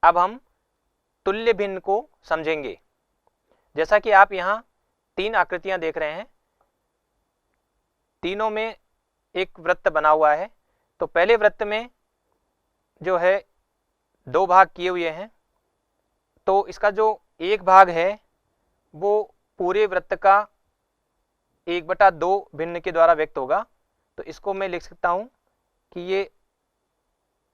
अब हम तुल्य भिन्न को समझेंगे। जैसा कि आप यहाँ 3 आकृतियां देख रहे हैं, तीनों में एक वृत्त बना हुआ है। तो पहले वृत्त में जो है 2 भाग किए हुए हैं, तो इसका जो एक भाग है वो पूरे वृत्त का 1/2 भिन्न के द्वारा व्यक्त होगा। तो इसको मैं लिख सकता हूं कि ये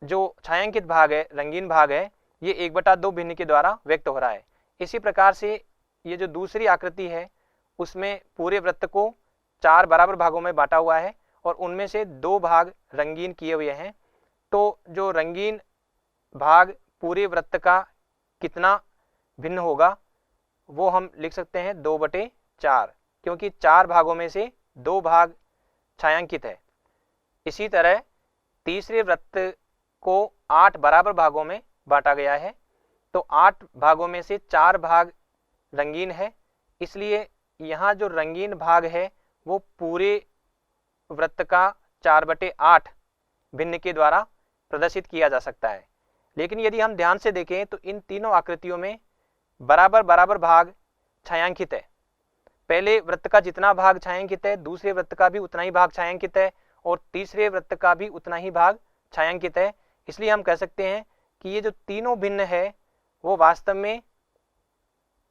जो छायांकित भाग है, रंगीन भाग है, ये 1/2 भिन्न के द्वारा व्यक्त हो रहा है। इसी प्रकार से ये जो दूसरी आकृति है उसमें पूरे वृत्त को 4 बराबर भागों में बांटा हुआ है और उनमें से 2 भाग रंगीन किए हुए हैं। तो जो रंगीन भाग पूरे वृत्त का कितना भिन्न होगा वो हम लिख सकते हैं 2/4, क्योंकि 4 भागों में से 2 भाग छायांकित है। इसी तरह तीसरे वृत्त को 8 बराबर भागों में बांटा गया है। तो 8 भागों में से 4 भाग रंगीन है, इसलिए यहाँ जो रंगीन भाग है वो पूरे वृत्त का 4/8 भिन्न के द्वारा प्रदर्शित किया जा सकता है। लेकिन यदि हम ध्यान से देखें तो इन तीनों आकृतियों में बराबर बराबर भाग छायांकित है। पहले वृत्त का जितना भाग छायांकित है, दूसरे वृत्त का भी उतना ही भाग छायांकित है और तीसरे वृत्त का भी उतना ही भाग छायांकित है। इसलिए हम कह सकते हैं कि ये जो तीनों भिन्न है वो वास्तव में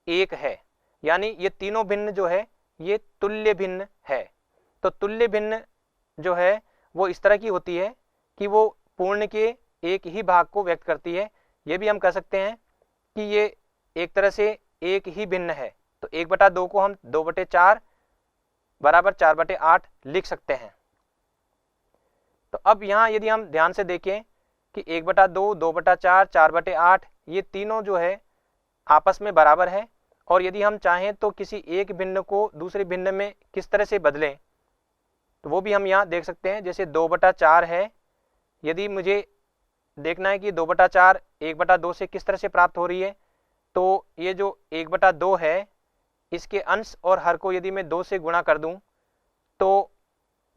एक है, यानी ये तीनों भिन्न जो है ये तुल्य भिन्न है। तो तुल्य भिन्न जो है वो इस तरह की होती है कि वो पूर्ण के एक ही भाग को व्यक्त करती है। ये भी हम कह सकते हैं कि ये एक तरह से एक ही भिन्न है। तो 1/2 को हम 2/4 बराबर 4/8 लिख सकते हैं। तो अब यहाँ यदि हम ध्यान से देखें कि 1/2, 2/4, 4/8 ये तीनों जो है आपस में बराबर है, और यदि हम चाहें तो किसी एक भिन्न को दूसरे भिन्न में किस तरह से बदलें तो वो भी हम यहाँ देख सकते हैं। जैसे 2/4 है, यदि मुझे देखना है कि 2/4 1/2 से किस तरह से प्राप्त हो रही है, तो ये जो 1/2 है इसके अंश और हर को यदि मैं 2 से गुणा कर दूं तो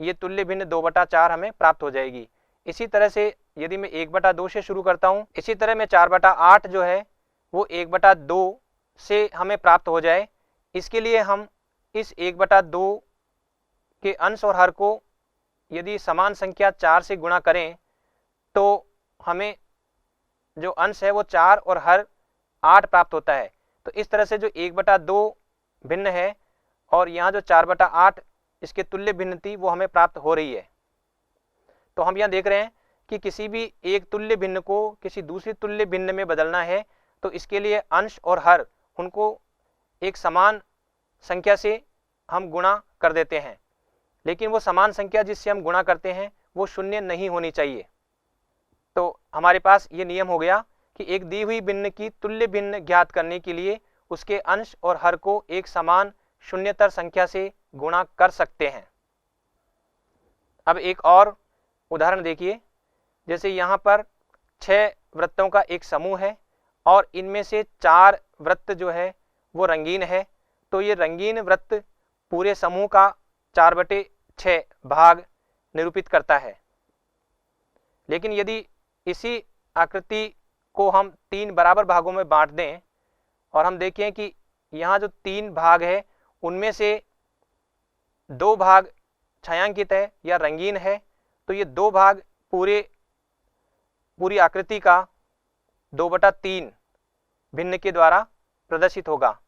ये तुल्य भिन्न 2/4 हमें प्राप्त हो जाएगी। इसी तरह से यदि मैं 1/2 से शुरू करता हूं, इसी तरह मैं 4/8 जो है वो 1/2 से हमें प्राप्त हो जाए, इसके लिए हम इस 1/2 के अंश और हर को यदि समान संख्या 4 से गुणा करें तो हमें जो अंश है वो 4 और हर 8 प्राप्त होता है। तो इस तरह से जो 1/2 भिन्न है और यहाँ जो 4/8 इसके तुल्य भिन्न थी वो हमें प्राप्त हो रही है। तो हम यहाँ देख रहे हैं कि किसी भी एक तुल्य भिन्न को किसी दूसरी तुल्य भिन्न में बदलना है तो इसके लिए अंश और हर उनको एक समान संख्या से हम गुणा कर देते हैं, लेकिन वो समान संख्या जिससे हम गुणा करते हैं वो शून्य नहीं होनी चाहिए। तो हमारे पास ये नियम हो गया कि एक दी हुई भिन्न की तुल्य भिन्न ज्ञात करने के लिए उसके अंश और हर को एक समान शून्यतर संख्या से गुणा कर सकते हैं। अब एक और उदाहरण देखिए। जैसे यहाँ पर 6 वृत्तों का एक समूह है और इनमें से 4 वृत्त जो है वो रंगीन है। तो ये रंगीन वृत्त पूरे समूह का 4/6 भाग निरूपित करता है। लेकिन यदि इसी आकृति को हम 3 बराबर भागों में बांट दें और हम देखें कि यहाँ जो 3 भाग है उनमें से 2 भाग छायांकित है या रंगीन है, तो ये 2 भाग पूरी आकृति का 2/3 भिन्न के द्वारा प्रदर्शित होगा।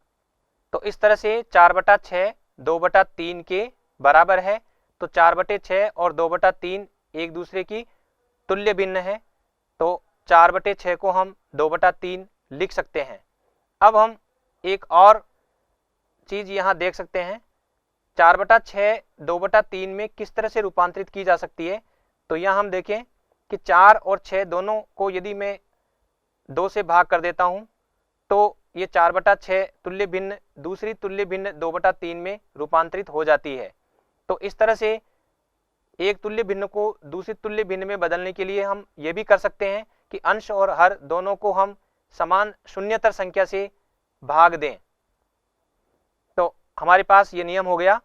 तो इस तरह से 4/6 2/3 के बराबर है। तो 4/6 और 2/3 एक दूसरे की तुल्य भिन्न है। तो 4/6 को हम 2/3 लिख सकते हैं। अब हम एक और चीज यहाँ देख सकते हैं, 4/6 2/3 में किस तरह से रूपांतरित की जा सकती है। तो यहाँ हम देखें कि 4 और 6 दोनों को यदि मैं 2 से भाग कर देता हूँ तो ये 4/6 तुल्य भिन्न दूसरी तुल्य भिन्न 2/3 में रूपांतरित हो जाती है। तो इस तरह से एक तुल्य भिन्न को दूसरी तुल्य भिन्न में बदलने के लिए हम ये भी कर सकते हैं कि अंश और हर दोनों को हम समान शून्यतर संख्या से भाग दें। तो हमारे पास ये नियम हो गया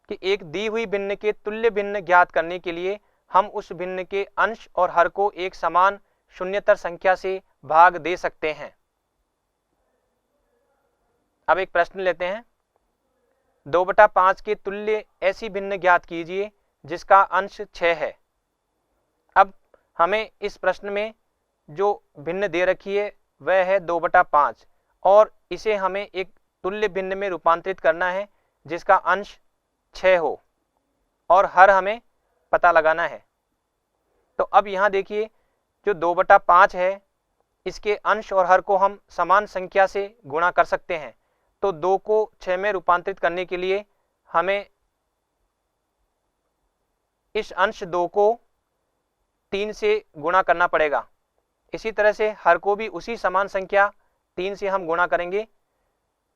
कि एक दी हुई भिन्न के तुल्य भिन्न ज्ञात करने के लिए हम उस भिन्न के अंश और हर को एक समान शून्यतर संख्या से भाग दे सकते हैं। अब एक प्रश्न लेते हैं, 2/5 के तुल्य ऐसी भिन्न ज्ञात कीजिए जिसका अंश 6 है। अब हमें इस प्रश्न में जो भिन्न दे रखी है वह है 2/5 और इसे हमें एक तुल्य भिन्न में रूपांतरित करना है जिसका अंश 6 हो और हर हमें पता लगाना है। तो अब यहाँ देखिए, जो 2/5 है इसके अंश और हर को हम समान संख्या से गुणा कर सकते हैं। तो 2 को 6 में रूपांतरित करने के लिए हमें इस अंश 2 को 3 से गुणा करना पड़ेगा। इसी तरह से हर को भी उसी समान संख्या 3 से हम गुणा करेंगे।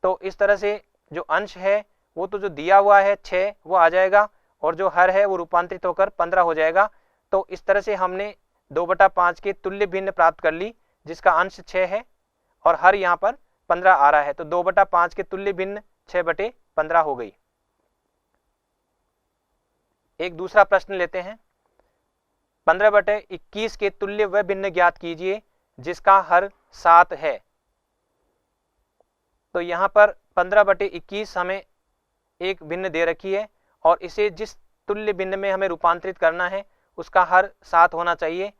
तो इस तरह से जो अंश है वो तो जो दिया हुआ है 6 वो आ जाएगा और जो हर है वो रूपांतरित होकर 15 हो जाएगा। तो इस तरह से हमने 2/5 के तुल्य भिन्न प्राप्त कर ली जिसका अंश 6 है और हर यहाँ पर 15 आ रहा है। तो 2/5 के तुल्य भिन्न 6/15 हो गई। एक दूसरा प्रश्न लेते हैं, 15/21 के तुल्य व भिन्न ज्ञात कीजिए जिसका हर 7 है। तो यहाँ पर 15/21 हमें एक भिन्न दे रखी है और इसे जिस तुल्य भिन्न में हमें रूपांतरित करना है उसका हर 7 होना चाहिए।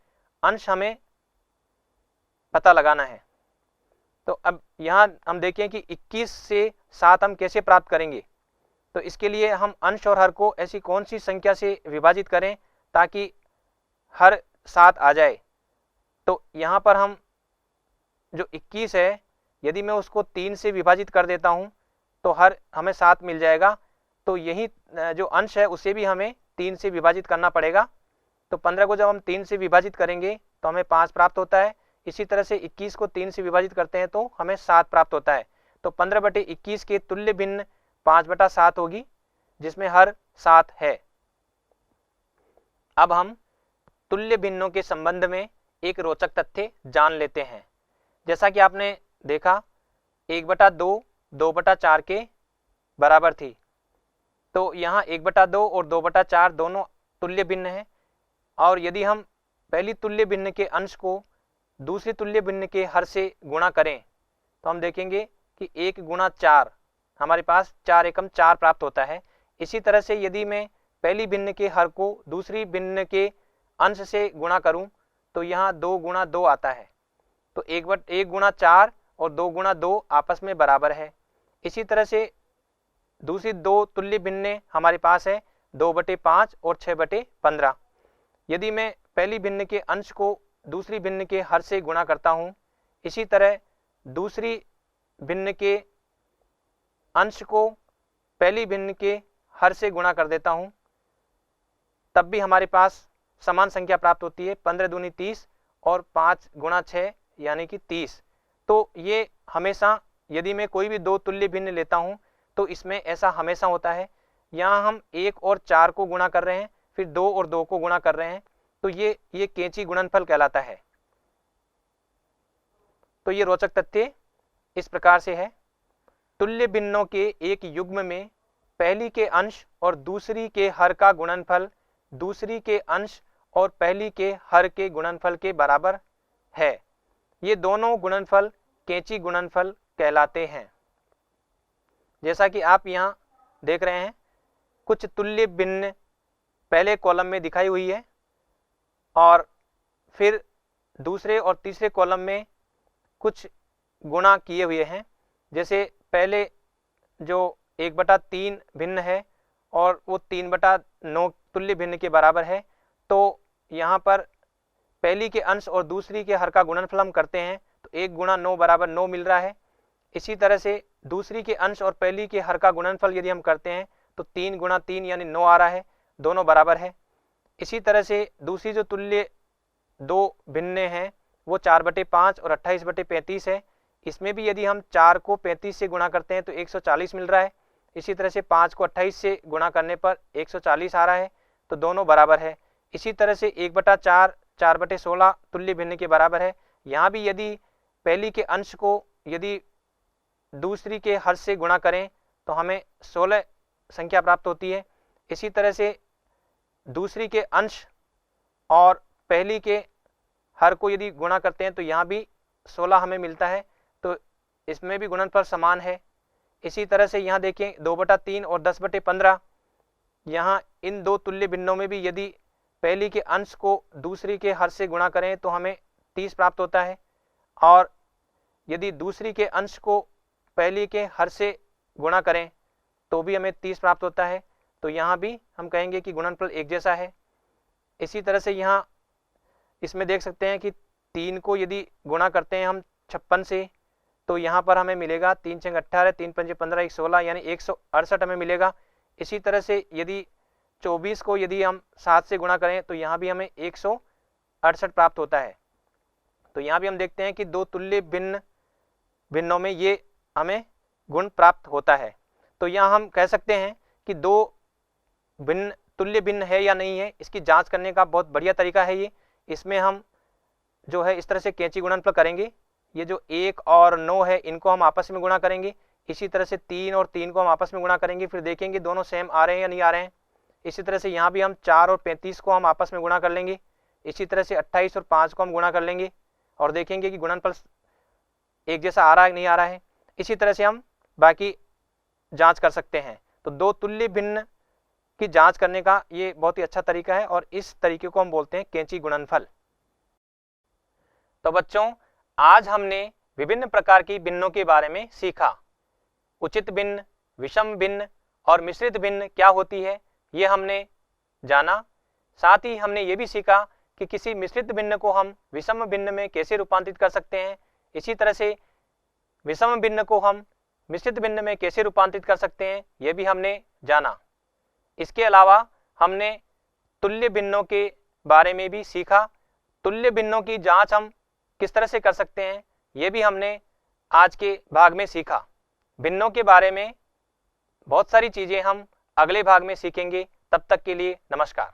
अंश हमें पता लगाना है। तो अब यहाँ हम देखें कि 21 से 7 हम कैसे प्राप्त करेंगे। तो इसके लिए हम अंश और हर को ऐसी कौन सी संख्या से विभाजित करें ताकि हर 7 आ जाए। तो यहाँ पर हम जो 21 है यदि मैं उसको 3 से विभाजित कर देता हूँ तो हर हमें 7 मिल जाएगा। तो यही जो अंश है उसे भी हमें 3 से विभाजित करना पड़ेगा। तो 15 को जब हम 3 से विभाजित करेंगे तो हमें 5 प्राप्त होता है। इसी तरह से 21 को 3 से विभाजित करते हैं तो हमें 7 प्राप्त होता है। तो 15/21 के तुल्य भिन्न 5/7 होगी जिसमें हर 7 है। अब हम तुल्य भिन्नों के संबंध में एक रोचक तथ्य जान लेते हैं। जैसा कि आपने देखा 1/2 2/4 के बराबर थी। तो यहाँ 1/2 और 2/4 दोनों तुल्य भिन्न है और यदि हम पहली तुल्य भिन्न के अंश को दूसरी तुल्य भिन्न के हर से गुणा करें तो हम देखेंगे कि 1 गुणा 4 हमारे पास 4 एकम 4 प्राप्त होता है। इसी तरह से यदि मैं पहली भिन्न के हर को दूसरी भिन्न के अंश से गुणा करूं तो यहाँ 2 गुणा 2 आता है। तो 1 गुणा 4 और 2 गुणा 2 आपस में बराबर है। इसी तरह से दूसरी 2 तुल्य भिन्न हमारे पास है 2/5 और 6/15। यदि मैं पहली भिन्न के अंश को दूसरी भिन्न के हर से गुणा करता हूँ, इसी तरह दूसरी भिन्न के अंश को पहली भिन्न के हर से गुणा कर देता हूँ, तब भी हमारे पास समान संख्या प्राप्त होती है। 15 दूनी 30 और 5 गुणा 6 यानी कि 30। तो ये हमेशा यदि मैं कोई भी 2 तुल्य भिन्न लेता हूँ तो इसमें ऐसा हमेशा होता है। यहाँ हम 1 और 4 को गुणा कर रहे हैं, फिर 2 और 2 को गुणा कर रहे हैं, तो ये कैंची गुणनफल कहलाता है। तो ये रोचक तथ्य इस प्रकार से है, तुल्य भिन्नों के एक युग्म में पहली के अंश और दूसरी के हर का गुणनफल दूसरी के अंश और पहली के हर के गुणनफल के बराबर है। ये दोनों गुणनफल कैंची गुणनफल कहलाते हैं। जैसा कि आप यहाँ देख रहे हैं, कुछ तुल्य भिन्न पहले कॉलम में दिखाई हुई है और फिर दूसरे और तीसरे कॉलम में कुछ गुणा किए हुए हैं। जैसे पहले जो 1/3 भिन्न है और वो 3/9 तुल्य भिन्न के बराबर है। तो यहाँ पर पहली के अंश और दूसरी के हर का गुणनफल हम करते हैं तो 1 गुणा 9 बराबर 9 मिल रहा है। इसी तरह से दूसरी के अंश और पहली के हर का गुणनफल यदि हम करते हैं तो 3 गुणा 3 यानी 9 आ रहा है, दोनों बराबर है। इसी तरह से दूसरी जो तुल्य 2 भिन्न हैं वो 4/5 और 28/35 है। इसमें भी यदि हम 4 को 35 से गुणा करते हैं तो 140 मिल रहा है। इसी तरह से 5 को 28 से गुणा करने पर 140 आ रहा है, तो दोनों बराबर है। इसी तरह से 1/4 4/16 तुल्य भिन्न के बराबर है। यहाँ भी यदि पहली के अंश को यदि दूसरी के हर से गुणा करें तो हमें 16 संख्या प्राप्त होती है। इसी तरह से दूसरी के अंश और पहली के हर को यदि गुणा करते हैं तो यहाँ भी 16 हमें मिलता है, तो इसमें भी गुणनफल समान है। इसी तरह से यहाँ देखें 2/3 और 10/15, यहाँ इन दो तुल्य भिन्नों में भी यदि पहली के अंश को दूसरी के हर से गुणा करें तो हमें 30 प्राप्त होता है, और यदि दूसरी के अंश को पहली के हर से गुणा करें तो भी हमें 30 प्राप्त होता है। तो यहाँ भी हम कहेंगे कि गुणनफल एक जैसा है। इसी तरह से यहाँ इसमें देख सकते हैं कि 3 को यदि गुणा करते हैं हम 56 से, तो यहाँ पर हमें मिलेगा 3 × 18, 3 × 5 15, 1 16, यानी 168 हमें मिलेगा। इसी तरह से यदि 24 को यदि हम 7 से गुणा करें तो यहाँ भी हमें 168 प्राप्त होता है। तो यहाँ भी हम देखते हैं कि दो तुल्य भिन्नों में ये हमें गुण प्राप्त होता है। तो यहाँ हम कह सकते हैं कि दो भिन्न तुल्य भिन्न है या नहीं है, इसकी जांच करने का बहुत बढ़िया तरीका है ये। इसमें हम जो है इस तरह से कैंची गुणनफल करेंगे। ये जो 1 और 9 है इनको हम आपस में गुणा करेंगे। इसी तरह से 3 और 3 को हम आपस में गुणा करेंगे, फिर देखेंगे दोनों सेम आ रहे हैं या नहीं आ रहे हैं। इसी तरह से यहाँ भी हम 4 और 35 को हम आपस में गुणा कर लेंगे। इसी तरह से 28 और 5 को हम गुणा कर लेंगे और देखेंगे कि गुणनफल एक जैसा आ रहा है नहीं आ रहा है। इसी तरह से हम बाकी जांच कर सकते हैं। तो दो तुल्य भिन्न की जांच करने का ये बहुत ही अच्छा तरीका है और इस तरीके को हम बोलते हैं कैंची गुणनफल। तो बच्चों, आज हमने विभिन्न प्रकार की भिन्नों के बारे में सीखा। उचित भिन्न, विषम भिन्न और मिश्रित भिन्न क्या होती है ये हमने जाना। साथ ही हमने ये भी सीखा कि किसी मिश्रित भिन्न को हम विषम भिन्न में कैसे रूपांतरित कर सकते हैं। इसी तरह से विषम भिन्न को हम मिश्रित भिन्न में कैसे रूपांतरित कर सकते हैं ये भी हमने जाना। इसके अलावा हमने तुल्य भिन्नों के बारे में भी सीखा। तुल्य भिन्नों की जांच हम किस तरह से कर सकते हैं ये भी हमने आज के भाग में सीखा। भिन्नों के बारे में बहुत सारी चीज़ें हम अगले भाग में सीखेंगे। तब तक के लिए नमस्कार।